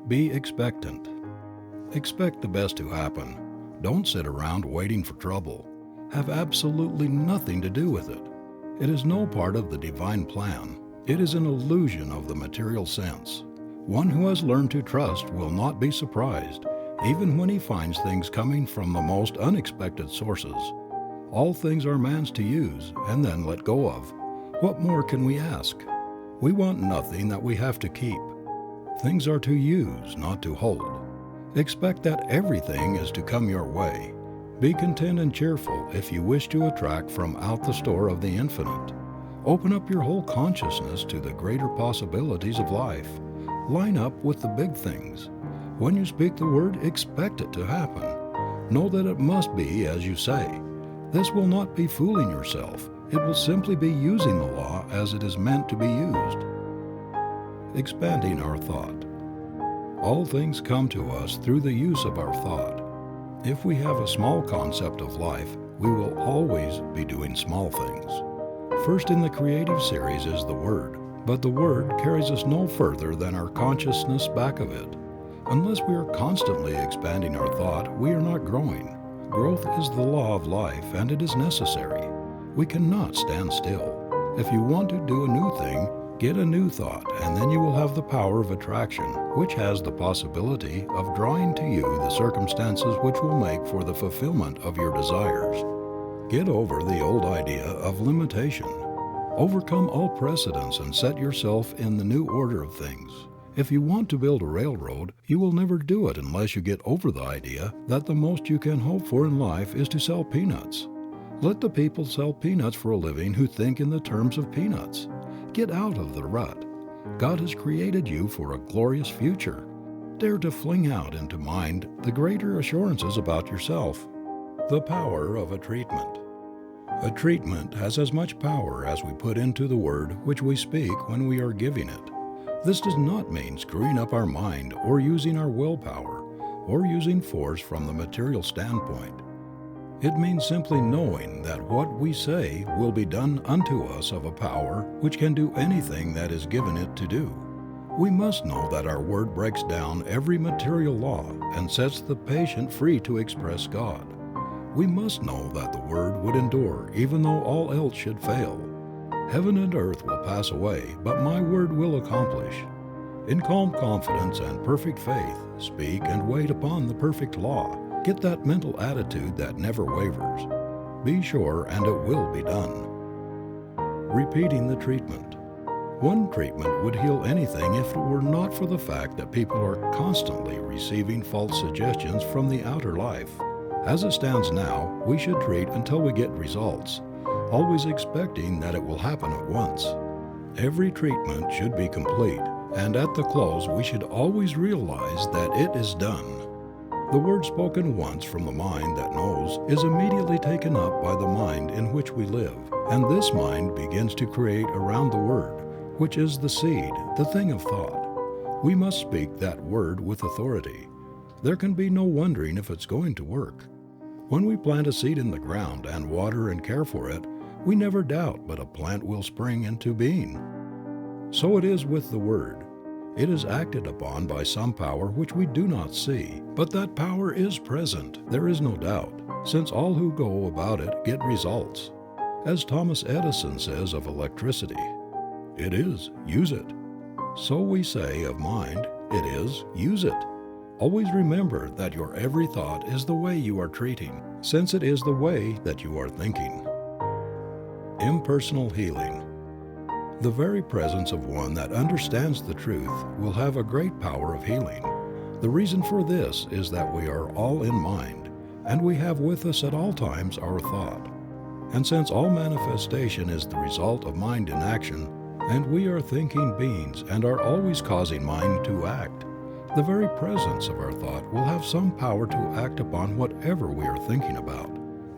Be expectant. Expect the best to happen. Don't sit around waiting for trouble. Have absolutely nothing to do with it. It is no part of the divine plan. It is an illusion of the material sense. One who has learned to trust will not be surprised, even when he finds things coming from the most unexpected sources. All things are man's to use and then let go of. What more can we ask? We want nothing that we have to keep. Things are to use, not to hold. Expect that everything is to come your way. Be content and cheerful if you wish to attract from out the store of the infinite. Open up your whole consciousness to the greater possibilities of life. Line up with the big things. When you speak the word, expect it to happen. Know that it must be as you say. This will not be fooling yourself. It will simply be using the law as it is meant to be used. Expanding our thought. All things come to us through the use of our thought. If we have a small concept of life, we will always be doing small things. First in the creative series is the Word, but the Word carries us no further than our consciousness back of it. Unless we are constantly expanding our thought, we are not growing. Growth is the law of life, and it is necessary. We cannot stand still. If you want to do a new thing, get a new thought, and then you will have the power of attraction, which has the possibility of drawing to you the circumstances which will make for the fulfillment of your desires. Get over the old idea of limitation. Overcome all precedents and set yourself in the new order of things. If you want to build a railroad, you will never do it unless you get over the idea that the most you can hope for in life is to sell peanuts. Let the people sell peanuts for a living who think in the terms of peanuts. Get out of the rut. God has created you for a glorious future. Dare to fling out into mind the greater assurances about yourself. The power of a treatment. A treatment has as much power as we put into the word which we speak when we are giving it. This does not mean screwing up our mind or using our willpower or using force from the material standpoint. It means simply knowing that what we say will be done unto us of a power which can do anything that is given it to do. We must know that our word breaks down every material law and sets the patient free to express God. We must know that the word would endure even though all else should fail. Heaven and earth will pass away, but my word will accomplish. In calm confidence and perfect faith, speak and wait upon the perfect law. Get that mental attitude that never wavers. Be sure and it will be done. Repeating the treatment. One treatment would heal anything if it were not for the fact that people are constantly receiving false suggestions from the outer life. As it stands now, we should treat until we get results, always expecting that it will happen at once. Every treatment should be complete, and at the close we should always realize that it is done. The word spoken once from the mind that knows is immediately taken up by the mind in which we live, and this mind begins to create around the word, which is the seed, the thing of thought. We must speak that word with authority. There can be no wondering if it's going to work. When we plant a seed in the ground and water and care for it, we never doubt but a plant will spring into being. So it is with the word. It is acted upon by some power which we do not see, but that power is present, there is no doubt, since all who go about it get results. As Thomas Edison says of electricity, it is, use it. So we say of mind, it is, use it. Always remember that your every thought is the way you are treating, since it is the way that you are thinking. Impersonal healing. The very presence of one that understands the truth will have a great power of healing. The reason for this is that we are all in mind, and we have with us at all times our thought. And since all manifestation is the result of mind in action, and we are thinking beings and are always causing mind to act, the very presence of our thought will have some power to act upon whatever we are thinking about.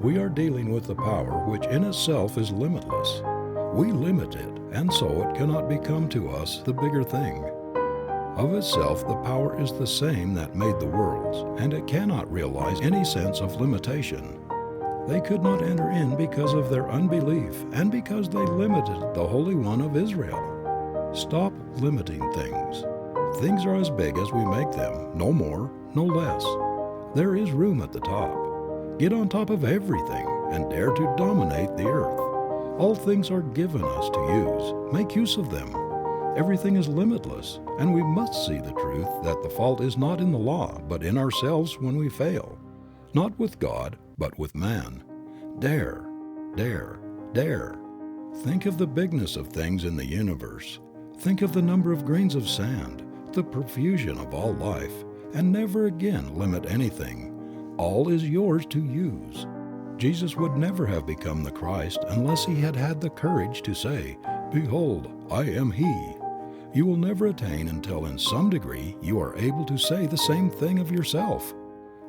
We are dealing with the power which in itself is limitless. We limit it, and so it cannot become to us the bigger thing. Of itself, the power is the same that made the worlds, and it cannot realize any sense of limitation. They could not enter in because of their unbelief and because they limited the Holy One of Israel. Stop limiting things. Things are as big as we make them, no more, no less. There is room at the top. Get on top of everything and dare to dominate the earth. All things are given us to use. Make use of them. Everything is limitless, and we must see the truth that the fault is not in the law, but in ourselves when we fail. Not with God, but with man. Dare, dare, dare. Think of the bigness of things in the universe. Think of the number of grains of sand, the profusion of all life, and never again limit anything. All is yours to use. Jesus would never have become the Christ unless he had had the courage to say, "Behold, I am he." You will never attain until in some degree you are able to say the same thing of yourself.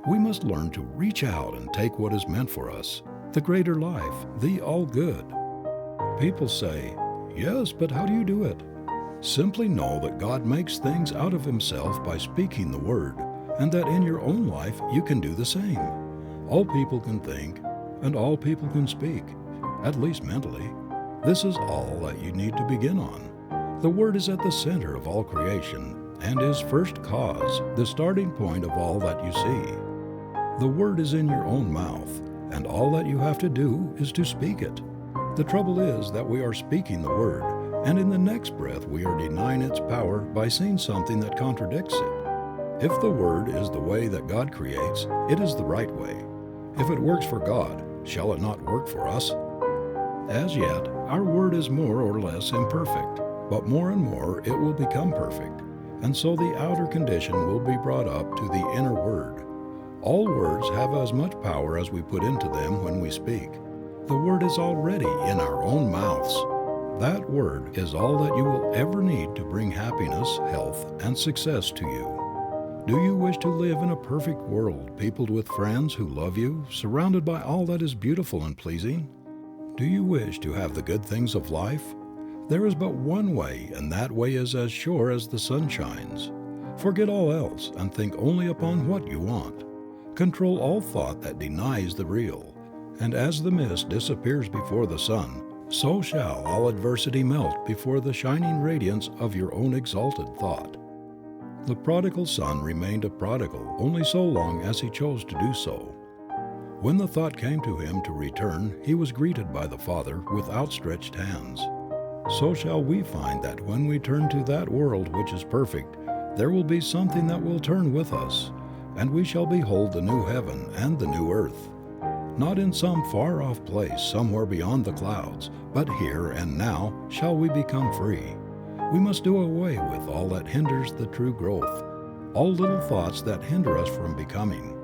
We must learn to reach out and take what is meant for us, the greater life, the all good. People say, "Yes, but how do you do it?" Simply know that God makes things out of himself by speaking the word, and that in your own life you can do the same. All people can think, and all people can speak, at least mentally. This is all that you need to begin on. The Word is at the center of all creation and is first cause, the starting point of all that you see. The Word is in your own mouth, and all that you have to do is to speak it. The trouble is that we are speaking the Word, and in the next breath we are denying its power by saying something that contradicts it. If the Word is the way that God creates, it is the right way. If it works for God, shall it not work for us? As yet, our word is more or less imperfect, but more and more it will become perfect, and so the outer condition will be brought up to the inner word. All words have as much power as we put into them when we speak. The word is already in our own mouths. That word is all that you will ever need to bring happiness, health, and success to you. Do you wish to live in a perfect world, peopled with friends who love you, surrounded by all that is beautiful and pleasing? Do you wish to have the good things of life? There is but one way, and that way is as sure as the sun shines. Forget all else and think only upon what you want. Control all thought that denies the real, and as the mist disappears before the sun, so shall all adversity melt before the shining radiance of your own exalted thought. The prodigal son remained a prodigal only so long as he chose to do so. When the thought came to him to return, he was greeted by the Father with outstretched hands. So shall we find that when we turn to that world which is perfect, there will be something that will turn with us, and we shall behold the new heaven and the new earth. Not in some far-off place somewhere beyond the clouds, but here and now shall we become free. We must do away with all that hinders the true growth, all little thoughts that hinder us from becoming.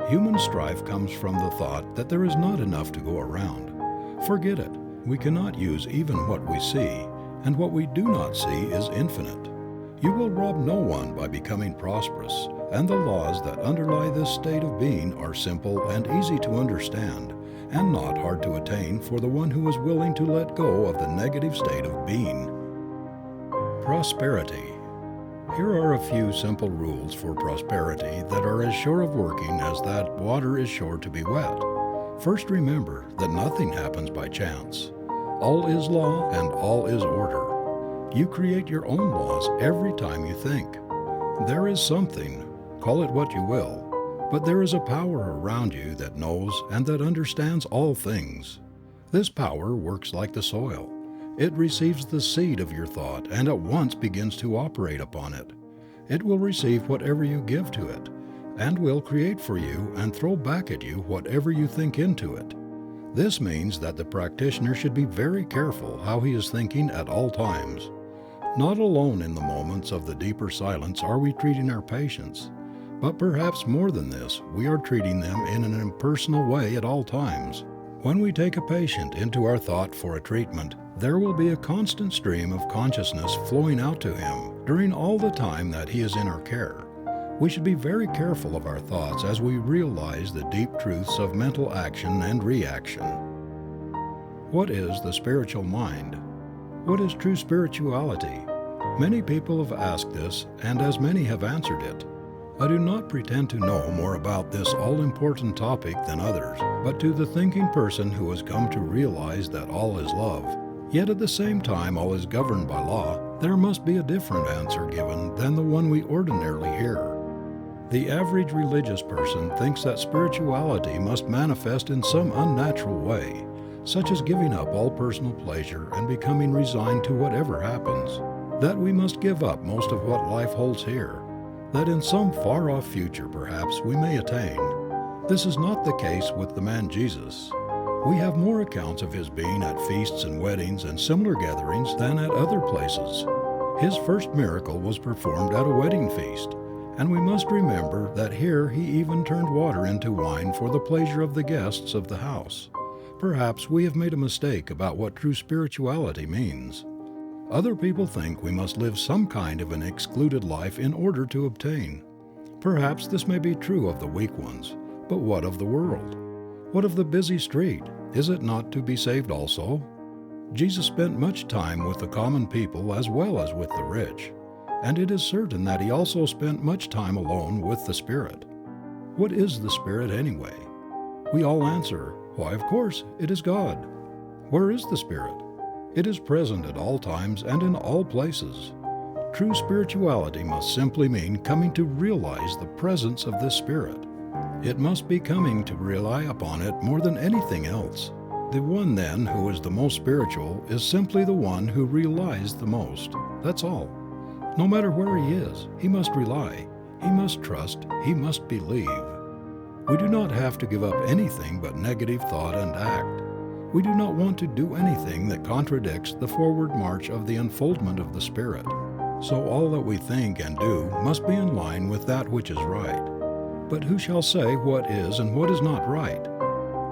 Human strife comes from the thought that there is not enough to go around. Forget it. We cannot use even what we see, and what we do not see is infinite. You will rob no one by becoming prosperous, and the laws that underlie this state of being are simple and easy to understand, and not hard to attain for the one who is willing to let go of the negative state of being. Prosperity. Here are a few simple rules for prosperity that are as sure of working as that water is sure to be wet. First, remember that nothing happens by chance. All is law and all is order. You create your own laws every time you think. There is something, call it what you will, but there is a power around you that knows and that understands all things. This power works like the soil. It receives the seed of your thought and at once begins to operate upon it. It will receive whatever you give to it, and will create for you and throw back at you whatever you think into it. This means that the practitioner should be very careful how he is thinking at all times. Not alone in the moments of the deeper silence are we treating our patients, but perhaps more than this, we are treating them in an impersonal way at all times. When we take a patient into our thought for a treatment, there will be a constant stream of consciousness flowing out to him during all the time that he is in our care. We should be very careful of our thoughts as we realize the deep truths of mental action and reaction. What is the spiritual mind? What is true spirituality? Many people have asked this, and as many have answered it. I do not pretend to know more about this all-important topic than others, but to the thinking person who has come to realize that all is love, Yet at the same time all is governed by law, there must be a different answer given than the one we ordinarily hear. The average religious person thinks that spirituality must manifest in some unnatural way, such as giving up all personal pleasure and becoming resigned to whatever happens, that we must give up most of what life holds here, that in some far-off future perhaps we may attain. This is not the case with the man Jesus. We have more accounts of his being at feasts and weddings and similar gatherings than at other places. His first miracle was performed at a wedding feast, and we must remember that here he even turned water into wine for the pleasure of the guests of the house. Perhaps we have made a mistake about what true spirituality means. Other people think we must live some kind of an excluded life in order to obtain. Perhaps this may be true of the weak ones, but what of the world? What of the busy street? Is it not to be saved also? Jesus spent much time with the common people as well as with the rich, and it is certain that he also spent much time alone with the Spirit. What is the Spirit anyway? We all answer, why, of course, it is God. Where is the Spirit? It is present at all times and in all places. True spirituality must simply mean coming to realize the presence of this Spirit. It must be coming to rely upon it more than anything else. The one then who is the most spiritual is simply the one who relies the most. That's all. No matter where he is, he must rely, he must trust, he must believe. We do not have to give up anything but negative thought and act. We do not want to do anything that contradicts the forward march of the unfoldment of the Spirit. So all that we think and do must be in line with that which is right. But who shall say what is and what is not right?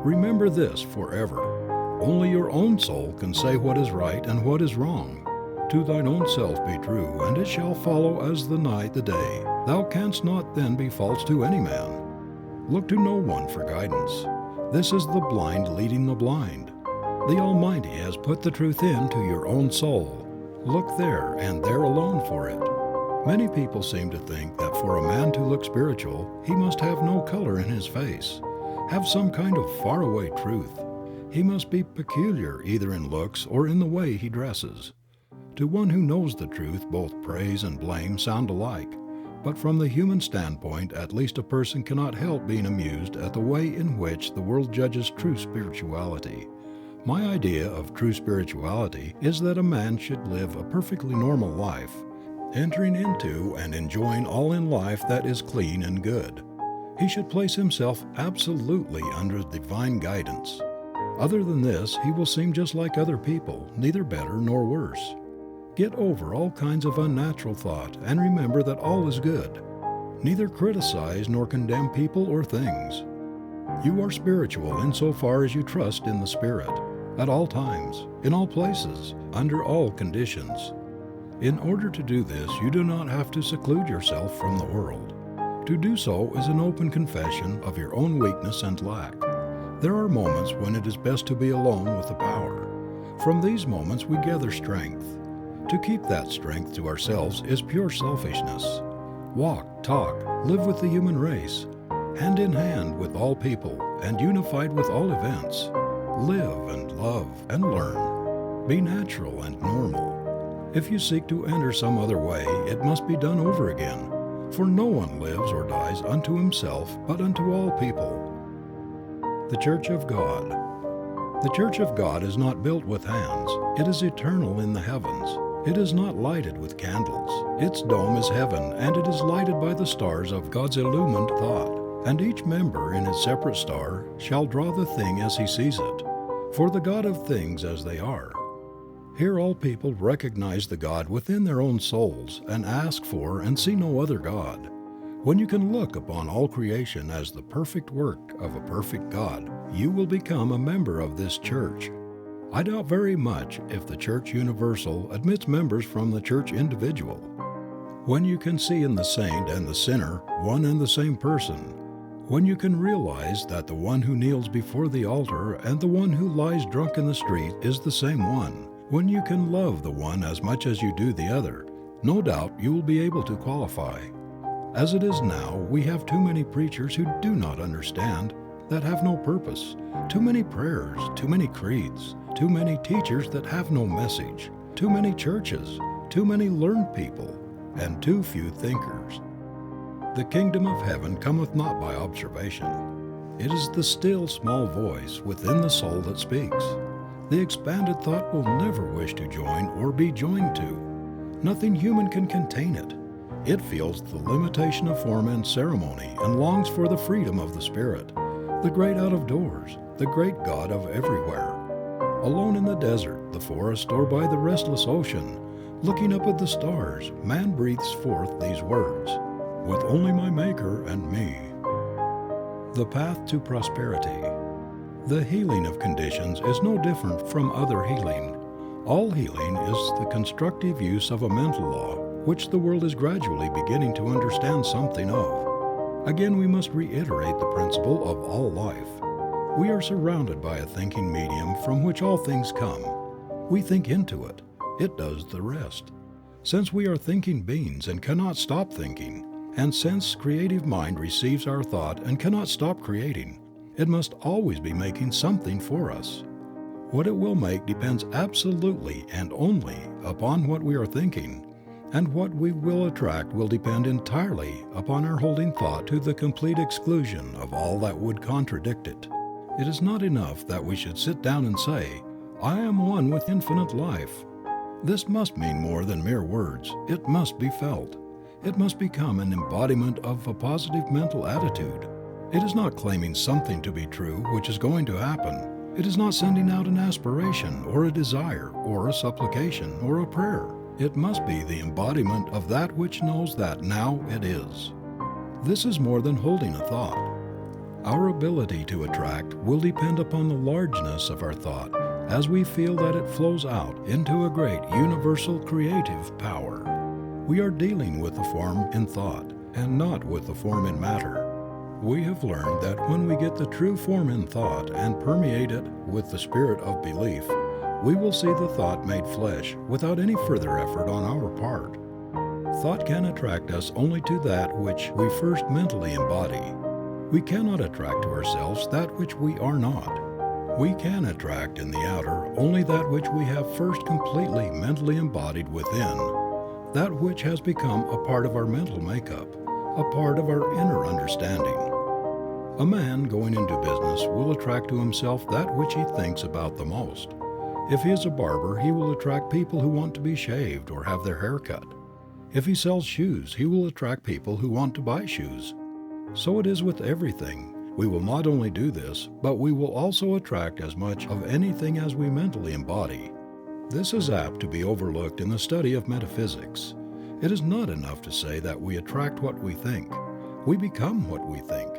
Remember this forever. Only your own soul can say what is right and what is wrong. To thine own self be true, and it shall follow as the night the day. Thou canst not then be false to any man. Look to no one for guidance. This is the blind leading the blind. The Almighty has put the truth into your own soul. Look there and there alone for it. Many people seem to think that for a man to look spiritual, he must have no color in his face, have some kind of faraway truth. He must be peculiar either in looks or in the way he dresses. To one who knows the truth, both praise and blame sound alike. But from the human standpoint, at least a person cannot help being amused at the way in which the world judges true spirituality. My idea of true spirituality is that a man should live a perfectly normal life, entering into and enjoying all in life that is clean and good. He should place himself absolutely under divine guidance. Other than this, he will seem just like other people, neither better nor worse. Get over all kinds of unnatural thought and remember that all is good. Neither criticize nor condemn people or things. You are spiritual insofar as you trust in the Spirit, at all times, in all places, under all conditions. In order to do this, you do not have to seclude yourself from the world. To do so is an open confession of your own weakness and lack. There are moments when it is best to be alone with the power. From these moments we gather strength. To keep that strength to ourselves is pure selfishness. Walk, talk, live with the human race, hand in hand with all people and unified with all events. Live and love and learn. Be natural and normal. If you seek to enter some other way, it must be done over again, for no one lives or dies unto himself, but unto all people. The Church of God. The Church of God is not built with hands. It is eternal in the heavens. It is not lighted with candles. Its dome is heaven, and it is lighted by the stars of God's illumined thought. And each member in his separate star shall draw the thing as he sees it, for the God of things as they are. Here all people recognize the God within their own souls and ask for and see no other God. When you can look upon all creation as the perfect work of a perfect God, you will become a member of this church. I doubt very much if the Church Universal admits members from the Church Individual. When you can see in the saint and the sinner one and the same person, when you can realize that the one who kneels before the altar and the one who lies drunk in the street is the same one, when you can love the one as much as you do the other, no doubt you will be able to qualify. As it is now, we have too many preachers who do not understand, that have no purpose, too many prayers, too many creeds, too many teachers that have no message, too many churches, too many learned people, and too few thinkers. The kingdom of heaven cometh not by observation. It is the still small voice within the soul that speaks. The expanded thought will never wish to join or be joined to. Nothing human can contain it. It feels the limitation of form and ceremony and longs for the freedom of the Spirit, the great out of doors, the great God of everywhere. Alone in the desert, the forest, or by the restless ocean, looking up at the stars, man breathes forth these words, "With only my Maker and me." The path to prosperity. The healing of conditions is no different from other healing. All healing is the constructive use of a mental law, which the world is gradually beginning to understand something of. Again, we must reiterate the principle of all life. We are surrounded by a thinking medium from which all things come. We think into it. It does the rest. Since we are thinking beings and cannot stop thinking, and since creative mind receives our thought and cannot stop creating, it must always be making something for us. What it will make depends absolutely and only upon what we are thinking, and what we will attract will depend entirely upon our holding thought to the complete exclusion of all that would contradict it. It is not enough that we should sit down and say, "I am one with infinite life." This must mean more than mere words. It must be felt. It must become an embodiment of a positive mental attitude. It is not claiming something to be true which is going to happen. It is not sending out an aspiration or a desire or a supplication or a prayer. It must be the embodiment of that which knows that now it is. This is more than holding a thought. Our ability to attract will depend upon the largeness of our thought as we feel that it flows out into a great universal creative power. We are dealing with the form in thought and not with the form in matter. We have learned that when we get the true form in thought and permeate it with the spirit of belief, we will see the thought made flesh without any further effort on our part. Thought can attract us only to that which we first mentally embody. We cannot attract to ourselves that which we are not. We can attract in the outer only that which we have first completely mentally embodied within, that which has become a part of our mental makeup, a part of our inner understanding. A man going into business will attract to himself that which he thinks about the most. If he is a barber, he will attract people who want to be shaved or have their hair cut. If he sells shoes, he will attract people who want to buy shoes. So it is with everything. We will not only do this, but we will also attract as much of anything as we mentally embody. This is apt to be overlooked in the study of metaphysics. It is not enough to say that we attract what we think. We become what we think.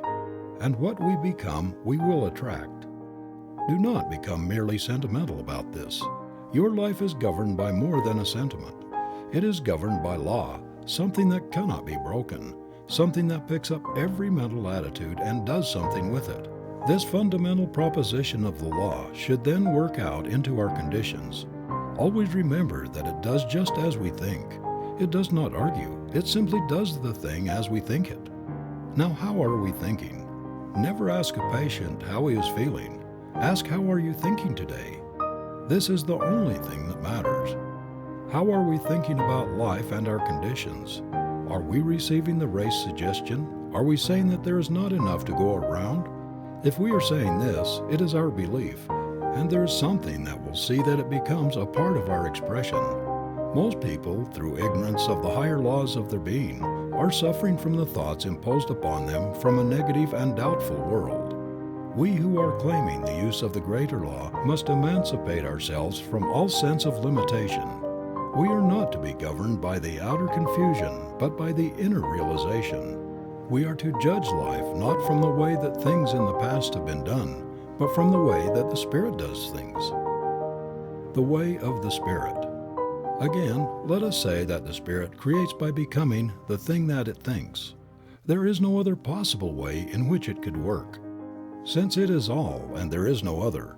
And what we become, we will attract. Do not become merely sentimental about this. Your life is governed by more than a sentiment. It is governed by law, something that cannot be broken, something that picks up every mental attitude and does something with it. This fundamental proposition of the law should then work out into our conditions. Always remember that it does just as we think. It does not argue. It simply does the thing as we think it. Now, how are we thinking? Never ask a patient how he is feeling. Ask, how are you thinking today? This is the only thing that matters. How are we thinking about life and our conditions? Are we receiving the race suggestion? Are we saying that there is not enough to go around? If we are saying this, it is our belief, and there is something that will see that it becomes a part of our expression. Most people, through ignorance of the higher laws of their being, are suffering from the thoughts imposed upon them from a negative and doubtful world. We who are claiming the use of the greater law must emancipate ourselves from all sense of limitation. We are not to be governed by the outer confusion, but by the inner realization. We are to judge life not from the way that things in the past have been done, but from the way that the Spirit does things. The way of the Spirit. Again, let us say that the Spirit creates by becoming the thing that it thinks. There is no other possible way in which it could work. Since it is all and there is no other,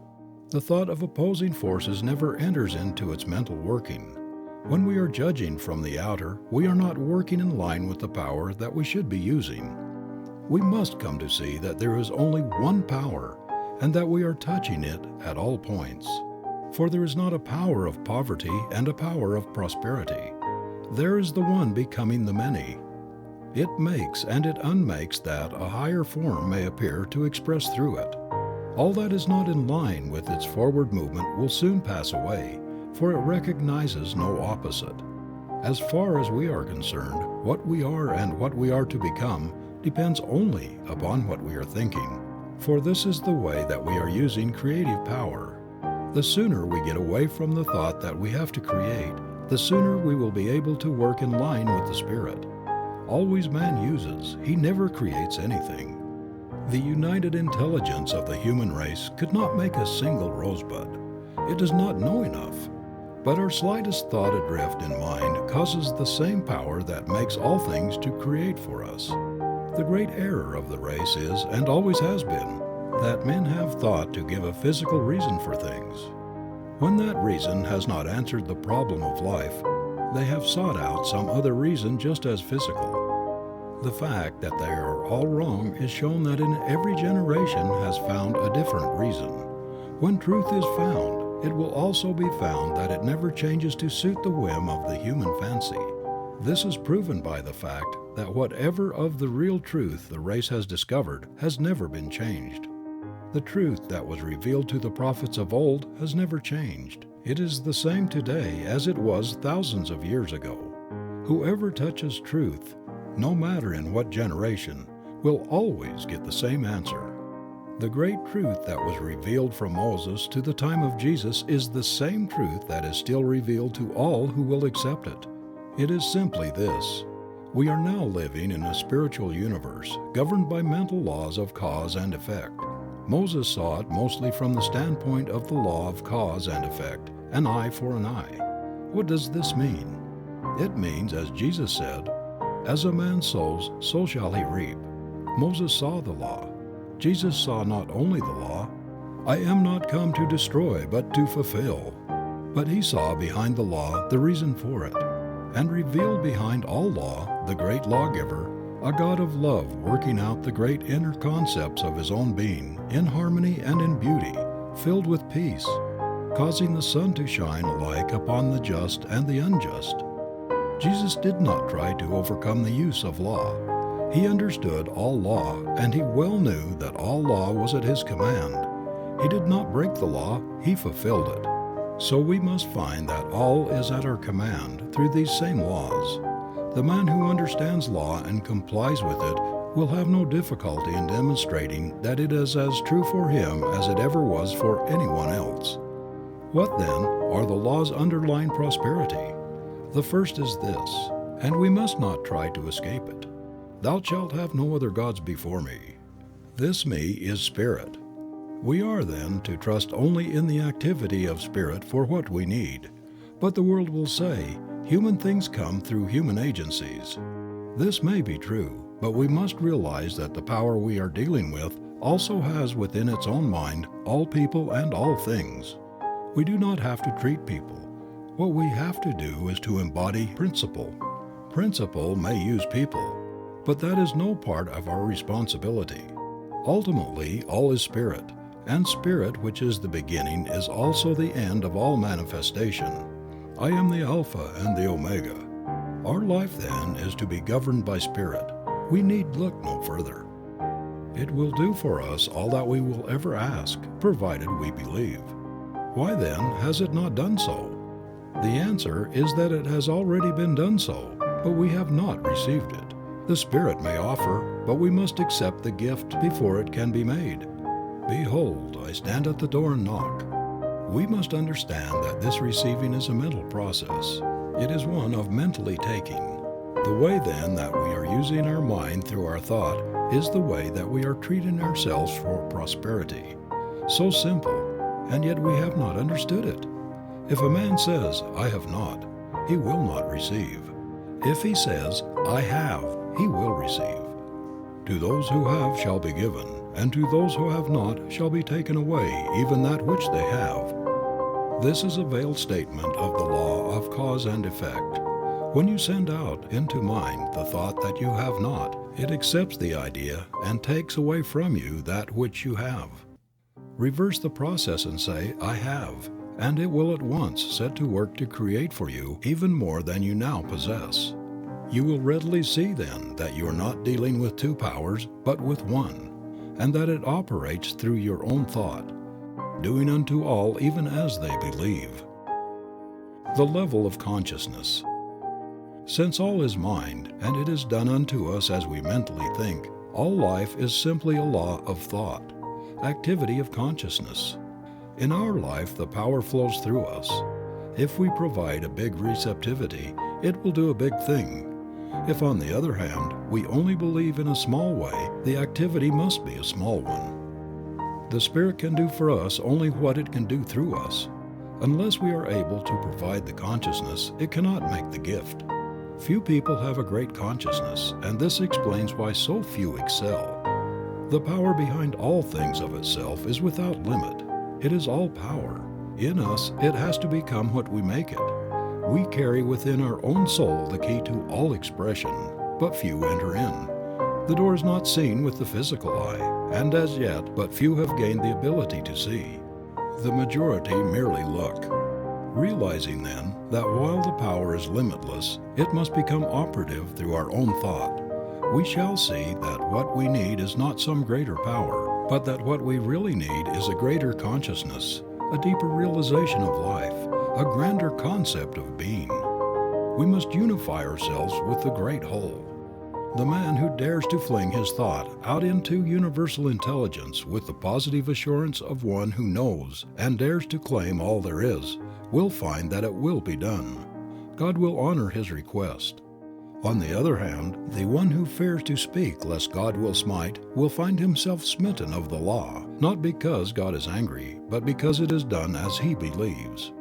the thought of opposing forces never enters into its mental working. When we are judging from the outer, we are not working in line with the power that we should be using. We must come to see that there is only one power and that we are touching it at all points. For there is not a power of poverty and a power of prosperity. There is the one becoming the many. It makes and it unmakes that a higher form may appear to express through it. All that is not in line with its forward movement will soon pass away, for it recognizes no opposite. As far as we are concerned, what we are and what we are to become depends only upon what we are thinking, for this is the way that we are using creative power. The sooner we get away from the thought that we have to create, the sooner we will be able to work in line with the Spirit. Always man uses, he never creates anything. The united intelligence of the human race could not make a single rosebud. It does not know enough. But our slightest thought adrift in mind causes the same power that makes all things to create for us. The great error of the race is, and always has been, that men have thought to give a physical reason for things. When that reason has not answered the problem of life, they have sought out some other reason just as physical. The fact that they are all wrong is shown that in every generation has found a different reason. When truth is found, it will also be found that it never changes to suit the whim of the human fancy. This is proven by the fact that whatever of the real truth the race has discovered has never been changed. The truth that was revealed to the prophets of old has never changed. It is the same today as it was thousands of years ago. Whoever touches truth, no matter in what generation, will always get the same answer. The great truth that was revealed from Moses to the time of Jesus is the same truth that is still revealed to all who will accept it. It is simply this: we are now living in a spiritual universe governed by mental laws of cause and effect. Moses saw it mostly from the standpoint of the law of cause and effect, an eye for an eye. What does this mean? It means, as Jesus said, "As a man sows, so shall he reap." Moses saw the law. Jesus saw not only the law, "I am not come to destroy, but to fulfill." But he saw behind the law the reason for it, and revealed behind all law the great lawgiver, a God of love working out the great inner concepts of his own being in harmony and in beauty, filled with peace, causing the sun to shine alike upon the just and the unjust. Jesus did not try to overcome the use of law. He understood all law, and he well knew that all law was at his command. He did not break the law, he fulfilled it. So we must find that all is at our command through these same laws. The man who understands law and complies with it will have no difficulty in demonstrating that it is as true for him as it ever was for anyone else. What then are the laws underlying prosperity? The first is this, and we must not try to escape it: "Thou shalt have no other gods before me." This me is spirit. We are then to trust only in the activity of spirit for what we need. But the world will say, human things come through human agencies. This may be true, but we must realize that the power we are dealing with also has within its own mind all people and all things. We do not have to treat people. What we have to do is to embody principle. Principle may use people, but that is no part of our responsibility. Ultimately, all is spirit, and spirit, which is the beginning, is also the end of all manifestation. I am the Alpha and the Omega. Our life, then, is to be governed by spirit. We need look no further. It will do for us all that we will ever ask, provided we believe. Why, then, has it not done so? The answer is that it has already been done so, but we have not received it. The Spirit may offer, but we must accept the gift before it can be made. "Behold, I stand at the door and knock." We must understand that this receiving is a mental process. It is one of mentally taking. The way then that we are using our mind through our thought is the way that we are treating ourselves for prosperity. So simple, and yet we have not understood it. If a man says, "I have not," he will not receive. If he says, "I have," he will receive. To those who have shall be given, and to those who have not shall be taken away even that which they have. This is a veiled statement of the law of cause and effect. When you send out into mind the thought that you have not, it accepts the idea and takes away from you that which you have. Reverse the process and say, "I have," and it will at once set to work to create for you even more than you now possess. You will readily see then that you are not dealing with two powers, but with one, and that it operates through your own thought, doing unto all even as they believe. The level of consciousness. Since all is mind, and it is done unto us as we mentally think, all life is simply a law of thought, activity of consciousness. In our life, the power flows through us. If we provide a big receptivity, it will do a big thing. If, on the other hand, we only believe in a small way, the activity must be a small one. The Spirit can do for us only what it can do through us. Unless we are able to provide the consciousness, it cannot make the gift. Few people have a great consciousness, and this explains why so few excel. The power behind all things of itself is without limit. It is all power. In us, it has to become what we make it. We carry within our own soul the key to all expression, but few enter in. The door is not seen with the physical eye, and as yet but few have gained the ability to see. The majority merely look. Realizing then that while the power is limitless, it must become operative through our own thought, we shall see that what we need is not some greater power, but that what we really need is a greater consciousness, a deeper realization of life, a grander concept of being. We must unify ourselves with the great whole. The man who dares to fling his thought out into universal intelligence with the positive assurance of one who knows and dares to claim all there is, will find that it will be done. God will honor his request. On the other hand, the one who fears to speak lest God will smite will find himself smitten of the law, not because God is angry, but because it is done as he believes.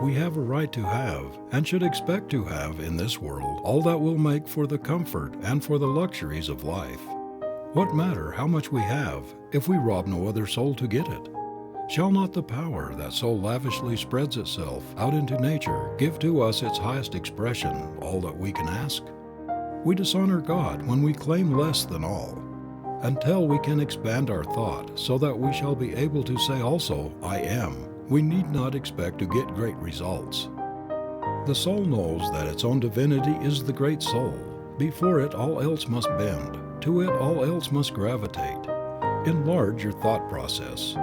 We have a right to have, and should expect to have in this world, all that will make for the comfort and for the luxuries of life. What matter how much we have, if we rob no other soul to get it? Shall not the power that so lavishly spreads itself out into nature give to us its highest expression all that we can ask? We dishonor God when we claim less than all. Until we can expand our thought so that we shall be able to say also, I am, we need not expect to get great results. The soul knows that its own divinity is the great soul. Before it all else must bend, to it all else must gravitate. Enlarge your thought process.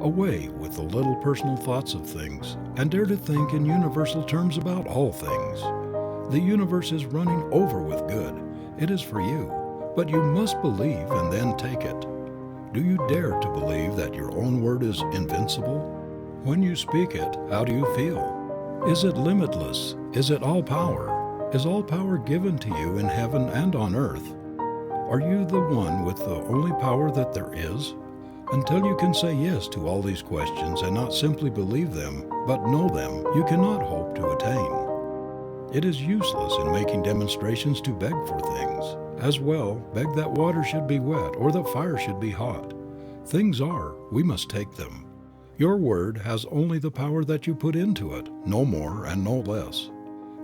Away with the little personal thoughts of things, and dare to think in universal terms about all things. The universe is running over with good. It is for you, but you must believe and then take it. Do you dare to believe that your own word is invincible? When you speak it, how do you feel? Is it limitless? Is it all power? Is all power given to you in heaven and on earth? Are you the one with the only power that there is? Until you can say yes to all these questions and not simply believe them, but know them, you cannot hope to attain. It is useless in making demonstrations to beg for things. As well, beg that water should be wet or that fire should be hot. Things are, we must take them. Your word has only the power that you put into it, no more and no less.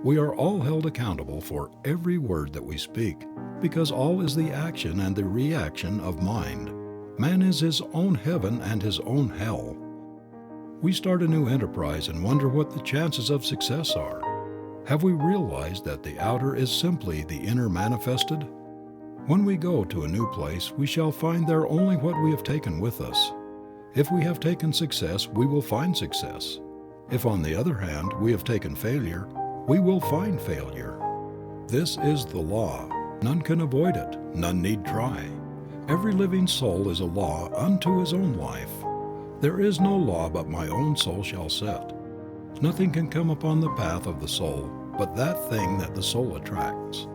We are all held accountable for every word that we speak, because all is the action and the reaction of mind. Man is his own heaven and his own hell. We start a new enterprise and wonder what the chances of success are. Have we realized that the outer is simply the inner manifested? When we go to a new place, we shall find there only what we have taken with us. If we have taken success, we will find success. If, on the other hand, we have taken failure, we will find failure. This is the law. None can avoid it. None need try. Every living soul is a law unto his own life. There is no law but my own soul shall set. Nothing can come upon the path of the soul but that thing that the soul attracts.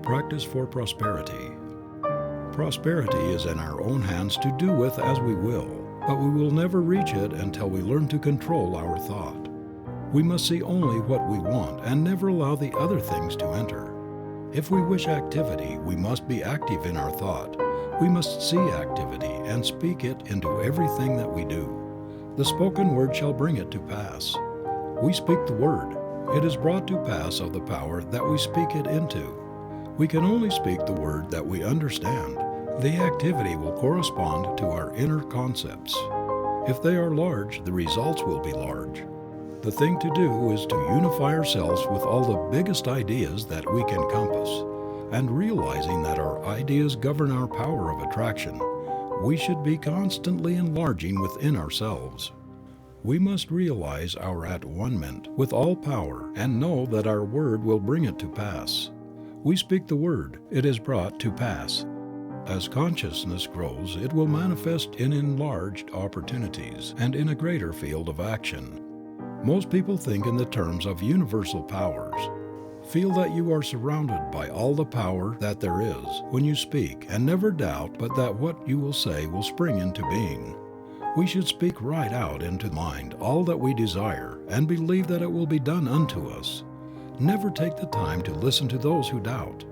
Practice for prosperity. Prosperity is in our own hands to do with as we will, but we will never reach it until we learn to control our thought. We must see only what we want and never allow the other things to enter. If we wish activity, we must be active in our thought. We must see activity and speak it into everything that we do. The spoken word shall bring it to pass. We speak the word. It is brought to pass of the power that we speak it into. We can only speak the word that we understand. The activity will correspond to our inner concepts. If they are large, the results will be large. The thing to do is to unify ourselves with all the biggest ideas that we can compass, and realizing that our ideas govern our power of attraction, we should be constantly enlarging within ourselves. We must realize our at-one-ment with all power and know that our word will bring it to pass. We speak the word, it is brought to pass. As consciousness grows, it will manifest in enlarged opportunities and in a greater field of action. Most people think in the terms of universal powers. Feel that you are surrounded by all the power that there is when you speak, and never doubt but that what you will say will spring into being. We should speak right out into mind all that we desire and believe that it will be done unto us. Never take the time to listen to those who doubt.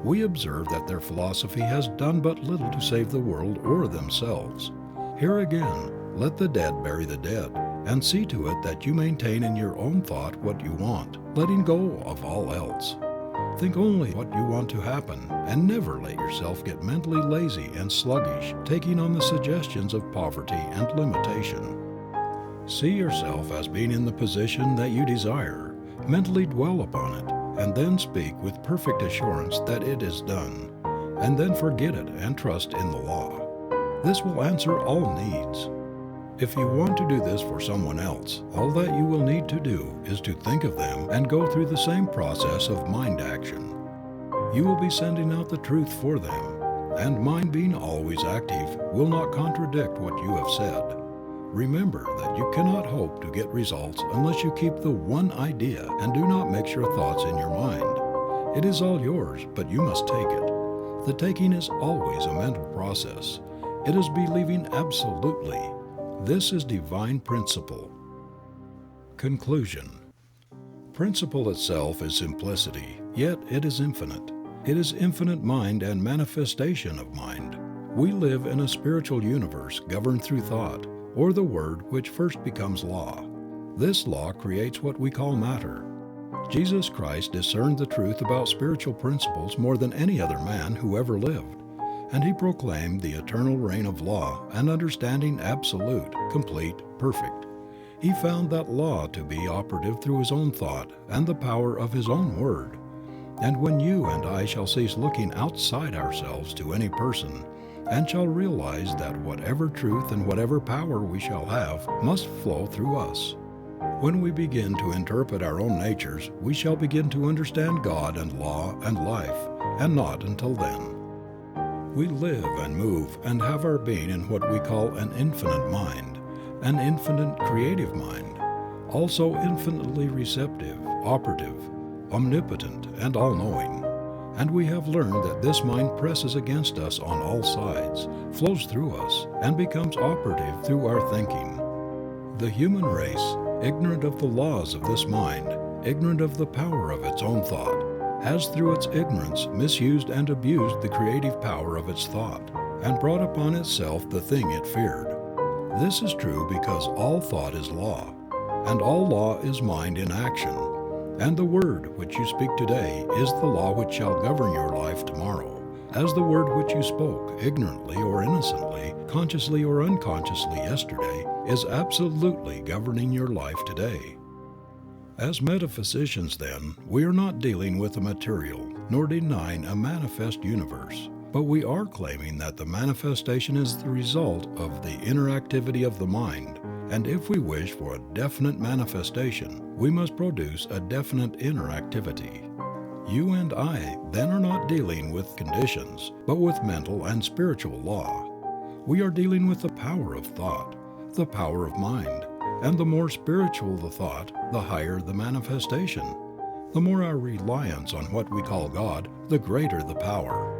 We observe that their philosophy has done but little to save the world or themselves. Here again, let the dead bury the dead, and see to it that you maintain in your own thought what you want, letting go of all else. Think only what you want to happen, and never let yourself get mentally lazy and sluggish, taking on the suggestions of poverty and limitation. See yourself as being in the position that you desire, mentally dwell upon it, and then speak with perfect assurance that it is done, and then forget it and trust in the law. This will answer all needs. If you want to do this for someone else, all that you will need to do is to think of them and go through the same process of mind action. You will be sending out the truth for them, and mind being always active will not contradict what you have said. Remember that you cannot hope to get results unless you keep the one idea and do not mix your thoughts in your mind. It is all yours, but you must take it. The taking is always a mental process. It is believing absolutely. This is divine principle. Conclusion. Principle itself is simplicity, yet it is infinite. It is infinite mind and manifestation of mind. We live in a spiritual universe governed through thought, or the word which first becomes law. This law creates what we call matter. Jesus Christ discerned the truth about spiritual principles more than any other man who ever lived, and he proclaimed the eternal reign of law and understanding absolute, complete, perfect. He found that law to be operative through his own thought and the power of his own word. And when you and I shall cease looking outside ourselves to any person, and shall realize that whatever truth and whatever power we shall have must flow through us. When we begin to interpret our own natures, we shall begin to understand God and law and life, and not until then. We live and move and have our being in what we call an infinite mind, an infinite creative mind, also infinitely receptive, operative, omnipotent, and all-knowing. And we have learned that this mind presses against us on all sides, flows through us, and becomes operative through our thinking. The human race, ignorant of the laws of this mind, ignorant of the power of its own thought, has through its ignorance misused and abused the creative power of its thought, and brought upon itself the thing it feared. This is true because all thought is law, and all law is mind in action. And the word which you speak today is the law which shall govern your life tomorrow, as the word which you spoke, ignorantly or innocently, consciously or unconsciously yesterday, is absolutely governing your life today. As metaphysicians, then, we are not dealing with a material, nor denying a manifest universe, but we are claiming that the manifestation is the result of the interactivity of the mind. And if we wish for a definite manifestation, we must produce a definite interactivity. You and I then are not dealing with conditions, but with mental and spiritual law. We are dealing with the power of thought, the power of mind, and the more spiritual the thought, the higher the manifestation. The more our reliance on what we call God, the greater the power.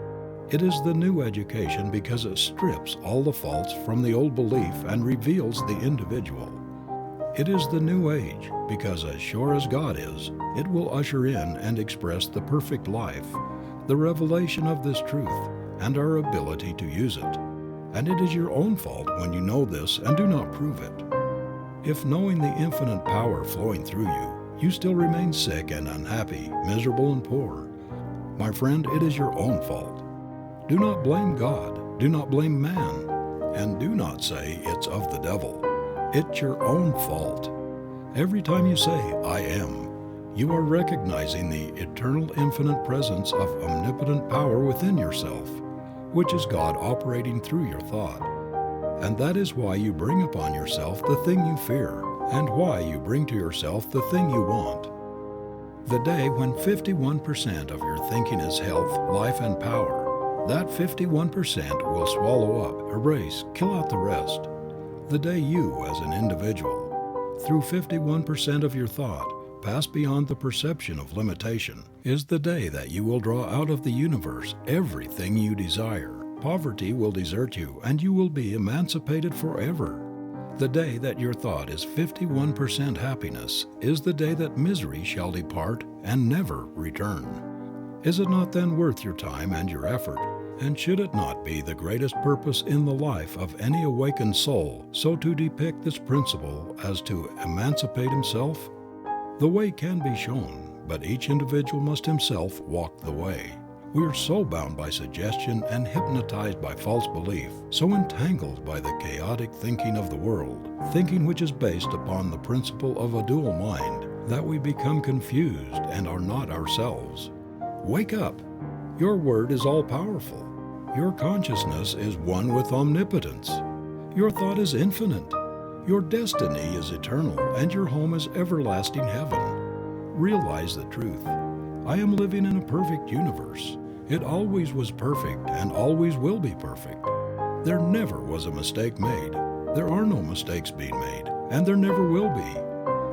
It is the new education because it strips all the faults from the old belief and reveals the individual. It is the new age because as sure as God is, it will usher in and express the perfect life, the revelation of this truth, and our ability to use it. And it is your own fault when you know this and do not prove it. If knowing the infinite power flowing through you, you still remain sick and unhappy, miserable and poor, my friend, it is your own fault. Do not blame God, do not blame man, and do not say it's of the devil. It's your own fault. Every time you say, I am, you are recognizing the eternal infinite presence of omnipotent power within yourself, which is God operating through your thought. And that is why you bring upon yourself the thing you fear, and why you bring to yourself the thing you want. The day when 51% of your thinking is health, life, and power, that 51% will swallow up, erase, kill out the rest. The day you, as an individual, through 51% of your thought, pass beyond the perception of limitation, is the day that you will draw out of the universe everything you desire. Poverty will desert you, and you will be emancipated forever. The day that your thought is 51% happiness is the day that misery shall depart and never return. Is it not then worth your time and your effort? And should it not be the greatest purpose in the life of any awakened soul so to depict this principle as to emancipate himself? The way can be shown, but each individual must himself walk the way. We are so bound by suggestion and hypnotized by false belief, so entangled by the chaotic thinking of the world, thinking which is based upon the principle of a dual mind, that we become confused and are not ourselves. Wake up! Your word is all-powerful. Your consciousness is one with omnipotence. Your thought is infinite. Your destiny is eternal, and your home is everlasting heaven. Realize the truth. I am living in a perfect universe. It always was perfect and always will be perfect. There never was a mistake made. There are no mistakes being made, and there never will be.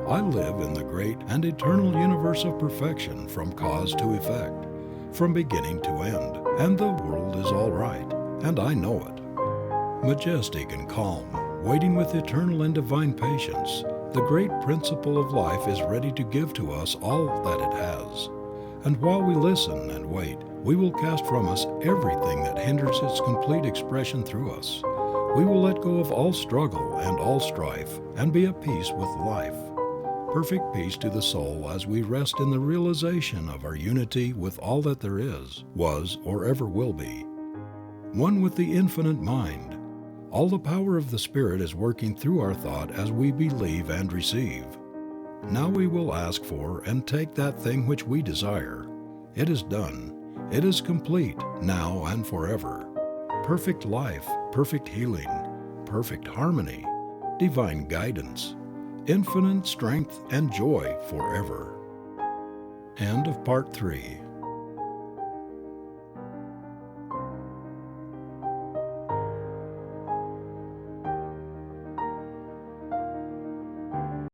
I live in the great and eternal universe of perfection from cause to effect, from beginning to end, and the world is all right, and I know it. Majestic and calm, waiting with eternal and divine patience, the great principle of life is ready to give to us all that it has. And while we listen and wait, we will cast from us everything that hinders its complete expression through us. We will let go of all struggle and all strife and be at peace with life. Perfect peace to the soul as we rest in the realization of our unity with all that there is, was, or ever will be. One with the infinite mind. All the power of the Spirit is working through our thought as we believe and receive. Now we will ask for and take that thing which we desire. It is done. It is complete, now and forever. Perfect life, perfect healing, perfect harmony, divine guidance, infinite strength and joy forever. End of Part 3.